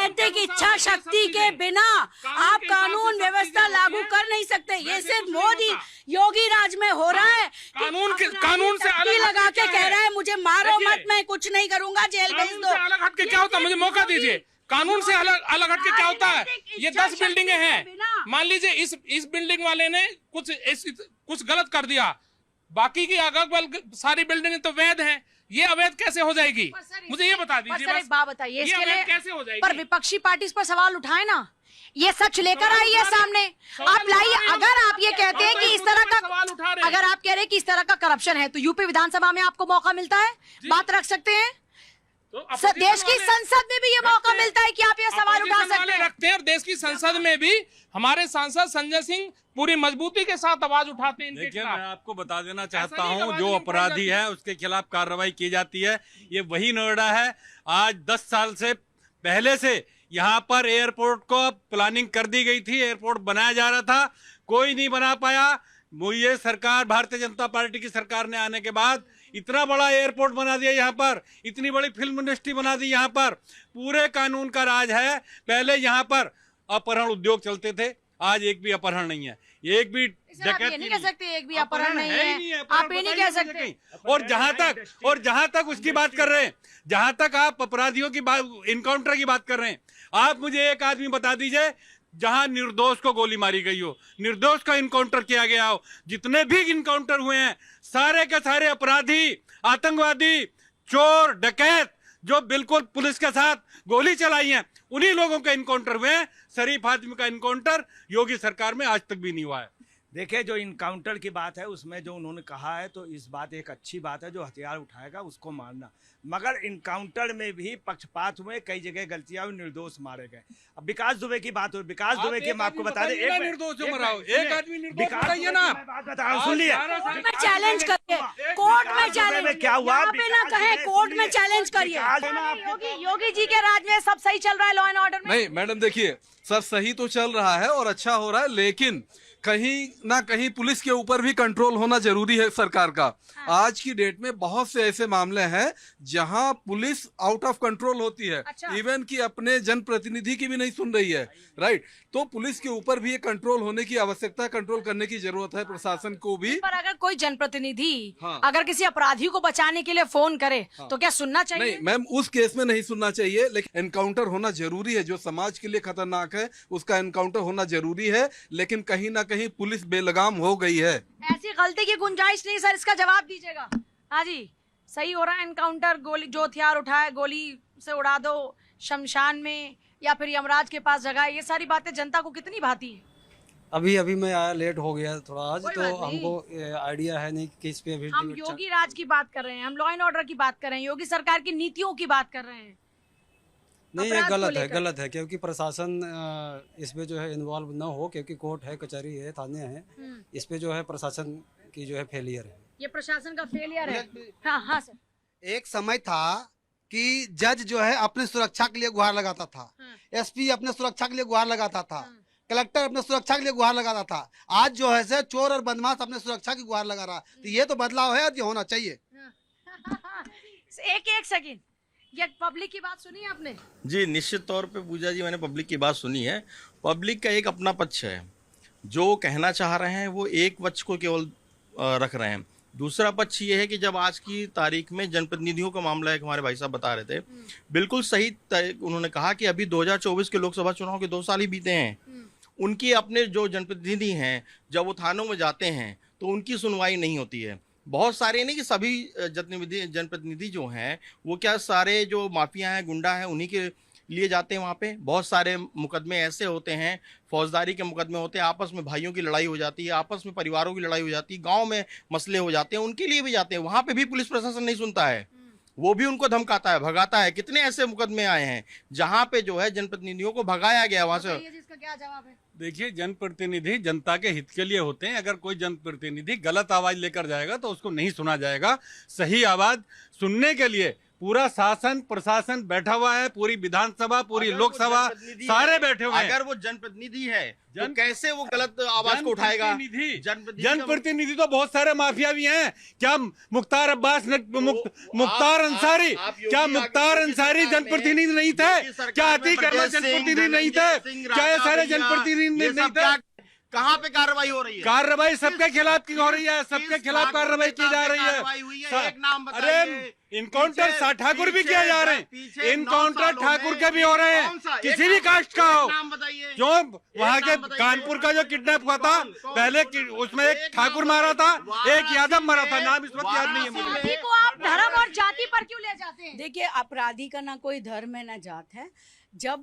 राजनीतिक इच्छा शक्ति के बिना आप कानून व्यवस्था लागू कर नहीं सकते। ये सिर्फ मोदी योगी राज में हो रहा है। कानून से अलग लगा के कह रहा है मुझे मारो मत, मैं कुछ नहीं करूंगा, जेल भेज दो। अलग हट के क्या होता है, मुझे मौका दीजिए। कानून से अलग हट के क्या होता है? ये 10 बिल्डिंगें हैं, मान लीजिए इस बिल्डिंग वाले ने कुछ गलत कर दिया, बाकी की अगल सारी बिल्डिंगें तो वैध हैं, ये अवैध कैसे हो जाएगी? मुझे ये बता दीजिए। सर एक बात बताइए, इसके लिए कैसे हो जाएगी? पर विपक्षी पार्टी इस पर सवाल उठाए ना, ये सच लेकर आइए सामने, आप लाइए। अगर आप ये कहते हैं कि इस तरह का, अगर आप कह रहे हैं कि इस तरह का करप्शन है, तो यूपी विधानसभा में आपको मौका मिलता है, बात रख सकते हैं। तो देश की संसद में भी ये मौका मिलता है कि आप ये सवाल उठा सकते हैं। रखते हैं, और देश की संसद में भी हमारे सांसद संजय सिंह पूरी मजबूती के साथ आवाज उठाते हैं। देखिए, मैं आपको बता देना चाहता हूं, जो अपराधी है उसके खिलाफ कार्रवाई की जाती है। ये वही नोएडा है। आज 10 साल से पहले से यहाँ पर एयरपोर्ट को प्लानिंग कर दी गई थी, एयरपोर्ट बनाया जा रहा था, कोई नहीं बना पाया। ये सरकार, भारतीय जनता पार्टी की सरकार ने आने के बाद इतना बड़ा एयरपोर्ट बना दिया, यहाँ पर इतनी बड़ी फिल्म इंडस्ट्री बना दी, यहाँ पर पूरे कानून का राज है। पहले यहाँ पर अपहरण उद्योग चलते थे, आज एक भी अपहरण नहीं है, एक भी आप ये नहीं कह सकते एक भी अपहरण नहीं है, आप ये नहीं कह सकते। और जहां तक उसकी बात कर रहे हैं, जहां तक आप अपराधियों की बात, इनकाउंटर की बात कर रहे हैं, आप मुझे एक आदमी बता दीजिए जहां निर्दोष को गोली मारी गई हो, निर्दोष का इनकाउंटर किया गया हो। जितने भी इनकाउंटर हुए हैं, सारे के सारे अपराधी, आतंकवादी, चोर, डकैत, जो बिल्कुल पुलिस के साथ गोली चलाई है, उन्हीं लोगों के इनकाउंटर हुए हैं। शरीफ आदमी का इनकाउंटर योगी सरकार में आज तक भी नहीं हुआ है। देखिए, जो इनकाउंटर की बात है उसमें जो उन्होंने कहा है, तो इस बात एक अच्छी बात है, जो हथियार उठाएगा उसको मारना, मगर इनकाउंटर में भी पक्षपात हुए, कई जगह गलतियां हुई, निर्दोष मारे गए। अब विकास दुबे की बात हो, विकास दुबे की मैं आपको बता दें, एक निर्दोष जो मरा हो, एक आदमी निर्दोष बताइए ना। बात बता रहा हूं, सुन लिए, चैलेंज करिए कोर्ट में, चैलेंज क्या हुआ ना कहे, कोर्ट में चैलेंज करिए। योगी जी के राज में सब सही चल रहा है, लॉ एंड ऑर्डर में। नहीं मैडम, देखिए सर, सही तो चल रहा है और अच्छा हो रहा है, लेकिन कहीं ना कहीं पुलिस के ऊपर भी कंट्रोल होना जरूरी है सरकार का। आज की डेट में बहुत से ऐसे मामले हैं जहां पुलिस आउट ऑफ कंट्रोल होती है, इवन कि अपने जनप्रतिनिधि की भी नहीं सुन रही है, राइट। तो पुलिस के ऊपर भी ये कंट्रोल होने की आवश्यकता, कंट्रोल करने की जरूरत है प्रशासन को भी। पर अगर कोई जनप्रतिनिधि अगर किसी अपराधी को बचाने के लिए फोन करे तो क्या सुनना चाहिए? नहीं मैम, उस केस में नहीं सुनना चाहिए, लेकिन एनकाउंटर होना जरूरी है। जो समाज के लिए खतरनाक है उसका एनकाउंटर होना जरूरी है, लेकिन कहीं ना कहीं पुलिस बेलगाम हो गई है। ऐसी गलती की गुंजाइश नहीं सर, इसका जवाब दीजिएगा। हाँ जी, सही हो रहा है एनकाउंटर, गोली जो हथियार उठाए गोली से उड़ा दो शमशान में या फिर यमराज के पास जगह, ये सारी बातें जनता को कितनी भाती है? अभी मैं आया, लेट हो गया थोड़ा आज, तो हमको आइडिया है नहीं कि इस पे अभी। हम योगी राज की बात कर रहे हैं, हम लॉ एंड ऑर्डर की बात कर रहे हैं, योगी सरकार की नीतियों की बात कर रहे हैं। नहीं, ये गलत है क्योंकि प्रशासन इसमें जो है इन्वॉल्व न हो, क्योंकि कोर्ट है, कचहरी है, थाने हैं, इस पे जो है प्रशासन की जो है फेलियर है। ये प्रशासन का फेलियर है। हाँ सर। एक समय था कि जज जो है अपनी सुरक्षा के लिए गुहार लगाता था, एसपी अपने सुरक्षा के लिए गुहार लगाता था, कलेक्टर अपने सुरक्षा के लिए गुहार लगाता था। आज जो है से चोर और बदमाश अपने सुरक्षा की गुहार लगा रहा। तो ये तो बदलाव है और ये होना चाहिए। एक सेकंड, ये पब्लिक की बात सुनी आपने? जी निश्चित तौर पे पूजा जी, मैंने पब्लिक की बात सुनी है। पब्लिक का एक अपना पक्ष है, जो कहना चाह रहे हैं वो एक पक्ष को केवल रख रहे हैं। दूसरा पक्ष ये है कि जब आज की तारीख में जनप्रतिनिधियों का मामला है, हमारे भाई साहब बता रहे थे, बिल्कुल सही उन्होंने कहा कि अभी 2024 के लोकसभा चुनाव के 2 साल ही बीते हैं। उनके अपने जो जनप्रतिनिधि हैं, जब वो थानों में जाते हैं तो उनकी सुनवाई नहीं होती है। बहुत सारे नहीं कि सभी जनप्रतिनिधि जो हैं वो क्या सारे जो माफिया हैं, गुंडा हैं, उन्हीं के लिए जाते हैं वहाँ पे। बहुत सारे मुकदमे ऐसे होते हैं, फौजदारी के मुकदमे होते हैं, आपस में भाइयों की लड़ाई हो जाती है, आपस में परिवारों की लड़ाई हो जाती है, गांव में मसले हो जाते हैं, उनके लिए भी जाते हैं। वहाँ पे भी पुलिस प्रशासन नहीं सुनता है, वो भी उनको धमकाता है, भगाता है। कितने ऐसे मुकदमे आए हैं जहाँ पे जो है जनप्रतिनिधियों को भगाया गया वहाँ से। इसका क्या जवाब है? देखिए, जनप्रतिनिधि जनता के हित के लिए होते हैं। अगर कोई जनप्रतिनिधि गलत आवाज लेकर जाएगा तो उसको नहीं सुना जाएगा। सही आवाज सुनने के लिए पूरा शासन प्रशासन बैठा हुआ है, पूरी विधानसभा, पूरी लोकसभा, सारे बैठे हुए हैं। अगर वो जनप्रतिनिधि है तो कैसे वो गलत आवाज को उठाएगा? जनप्रतिनिधि तो बहुत सारे माफिया भी हैं। क्या मुख्तार अब्बास मुख्तार अंसारी, क्या मुख्तार अंसारी जनप्रतिनिधि नहीं थे? क्या अतीक अहमद जनप्रतिनिधि नहीं थे? क्या ये सारे जनप्रतिनिधि नहीं थे? कहाँ पे कार्रवाई हो रही है? कार्रवाई सबके खिलाफ की हो रही है, सबके खिलाफ कार्रवाई की जा रही है। एक नाम अरे इनकाउंटर ठाकुर भी किए जा रहे हैं, इनकाउंटर ठाकुर के भी हो रहे हैं, किसी भी कास्ट का हो। नाम बताइए। जो वहाँ के कानपुर का जो किडनैप हुआ था, पहले उसमें एक ठाकुर मारा था, एक यादव मारा था, नाम इस वक्त याद नहीं है मुझे। अपराधी को आप धर्म और जाति पर क्यों ले जाते हैं? देखिए, अपराधी का ना कोई धर्म है ना जात है। जब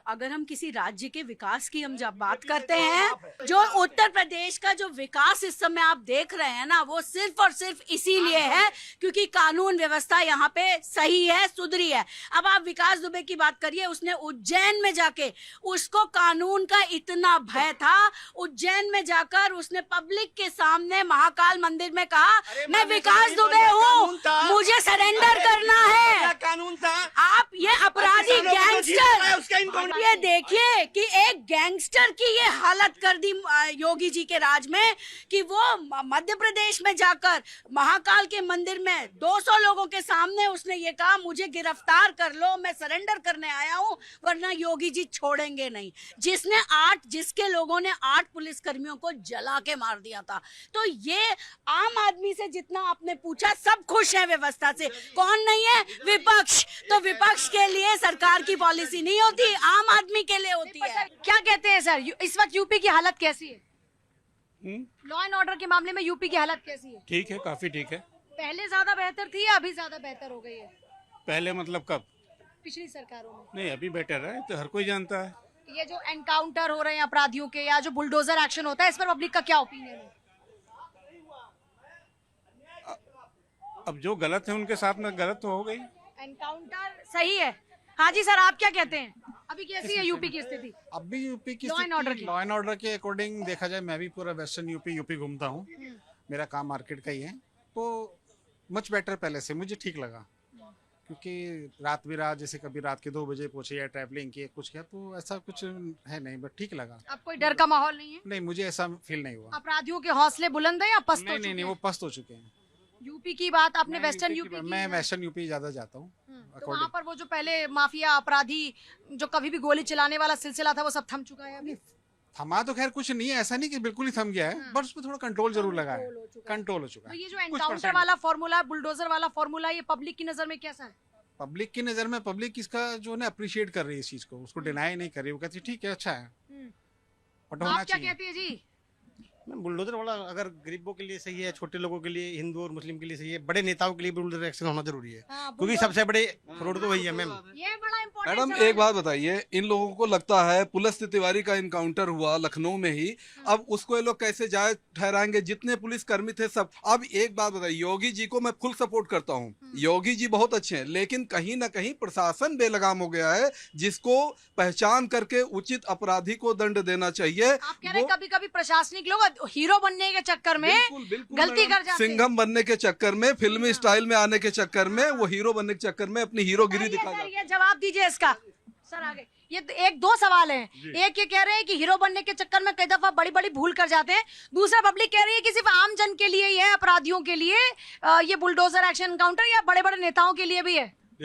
अगर हम किसी राज्य के विकास की हम जब बात करते हैं, जो उत्तर प्रदेश का जो विकास इस समय आप देख रहे हैं ना, वो सिर्फ और सिर्फ इसीलिए है क्योंकि कानून व्यवस्था यहाँ पे सही है, सुधरी है। अब आप विकास दुबे की बात करिए, उसने उज्जैन में जाके, उसको कानून का इतना भय था, उज्जैन में जाकर उसने पब्लिक के सामने महाकाल मंदिर में कहा, मैं विकास दुबे हूँ, मुझे सरेंडर करना है। कानून था। आप ये अपराधी गैंगस्टर, ये देखिए कि एक गैंगस्टर की ये हालत कर दी योगी जी के राज में कि वो मध्य प्रदेश में जाकर महाकाल के मंदिर में 200 लोगों के सामने उसने ये कहा, मुझे गिरफ्तार कर लो, मैं सरेंडर करने आया हूं, वरना योगी जी छोड़ेंगे नहीं। जिसके लोगों ने 8 पुलिसकर्मियों को जला के मार दिया था। तो ये आम आदमी से जितना आपने पूछा, सब खुश है व्यवस्था से, कौन नहीं है? विपक्ष। तो विपक्ष के लिए सरकार की पॉलिसी नहीं होती, आम आदमी के लिए होती है। क्या कहते हैं सर, इस वक्त यूपी की हालत कैसी है? लॉ एंड ऑर्डर के मामले में यूपी की हालत कैसी है? ठीक है, काफी ठीक है। पहले ज्यादा बेहतर थी या अभी ज्यादा बेहतर हो गई है? पहले मतलब कब? पिछली सरकारों में। नहीं, अभी बेटर है, तो हर कोई जानता है। ये जो एनकाउंटर हो रहे हैं अपराधियों के या जो बुलडोजर एक्शन होता है, इस पर पब्लिक का क्या ओपिनियन है? अब जो गलत है उनके साथ में गलत तो हो गई। एनकाउंटर सही है। हाँ जी सर, आप क्या कहते हैं? अभी कैसी है यूपी की स्थिति? अभी यूपी की लॉ एंड ऑर्डर की? लॉ एंड ऑर्डर के अकॉर्डिंग देखा जाए, मैं भी पूरा वेस्टर्न यूपी घूमता हूँ, मेरा काम मार्केट का ही है, तो मच बेटर पहले से मुझे ठीक लगा। क्योंकि रात बिरात, जैसे कभी रात के 2 बजे पहुंचे या ट्रैवलिंग किए कुछ किया, तो ऐसा कुछ है नहीं, बट ठीक लगा। अब कोई डर का माहौल नहीं है? नहीं, मुझे ऐसा फील नहीं हुआ। अपराधियों के हौसले बुलंद है या पस्त हो चुके हैं? नहीं, वो पस्त हो चुके हैं। यूपी की बात आपने वेस्टर्न यूपी की? मैं वेस्टर्न यूपी ज्यादा जाता हूँ। तो वहाँ पर वो जो पहले माफिया अपराधी जो कभी भी गोली चलाने वाला सिलसिला था, वो सब थम चुका है अभी? थमा तो खैर कुछ नहीं है, ऐसा नहीं कि बिल्कुल ही थम गया है, बट उसमें थोड़ा कंट्रोल जरूर लगा है, कंट्रोल हो चुका तो है। ये जो एनकाउंटर वाला फॉर्मूला, बुलडोजर वाला फॉर्मूला, ये पब्लिक की नजर में कैसा है? पब्लिक की नजर में, पब्लिक इसका जो है अप्रिशिएट कर रही है इस चीज को, उसको डिनाई नहीं कर रही, वो कहती है ठीक है, अच्छा है, बट होना आप क्या चाहिए। कहती है जी? बुलडोजर वाला अगर गरीबों के लिए सही है, छोटे लोगों के लिए, हिंदू और मुस्लिम के लिए सही है, बड़े नेताओं के लिए बुलडोजर एक्शन होना जरूरी है, क्योंकि सबसे बड़े फ्रॉड तो वही है मैम। ये बड़ा इम्पोर्टेंट। मैडम एक बात बताइए, इन लोगों को लगता है पुलिस तिवारी का इनकाउंटर हुआ लखनऊ में ही, अब उसको ये लोग कैसे जायज ठहराएंगे? जितने पुलिस कर्मी थे सब। अब एक बात बताइए, योगी जी को मैं फुल सपोर्ट करता हूँ, योगी जी बहुत अच्छे हैं, लेकिन कहीं ना कहीं प्रशासन बेलगाम हो गया है, जिसको पहचान करके उचित अपराधी को दंड देना चाहिए। आप कह रहे हैं कभी कभी प्रशासनिक लोग हीरो बनने के चक्कर में गलती कर जाते हैं। सिंघम बनने के चक्कर में, फिल्मी स्टाइल में आने के चक्कर में, वो हीरो बनने के चक्कर में अपनी हीरोगिरी दिखा जाते हैं। ये जवाब दीजिए इसका सर। आगे ये 1-2 सवाल हैं। एक ये कह रहे हैं कि हीरो बनने के चक्कर में कई दफा बड़ी बड़ी भूल कर जाते हैं, दूसरा पब्लिक कह रही है कि सिर्फ आम जन के लिए ही है, अपराधियों के लिए ये बुलडोजर एक्शन एनकाउंटर, या बड़े बड़े नेताओं के लिए भी है?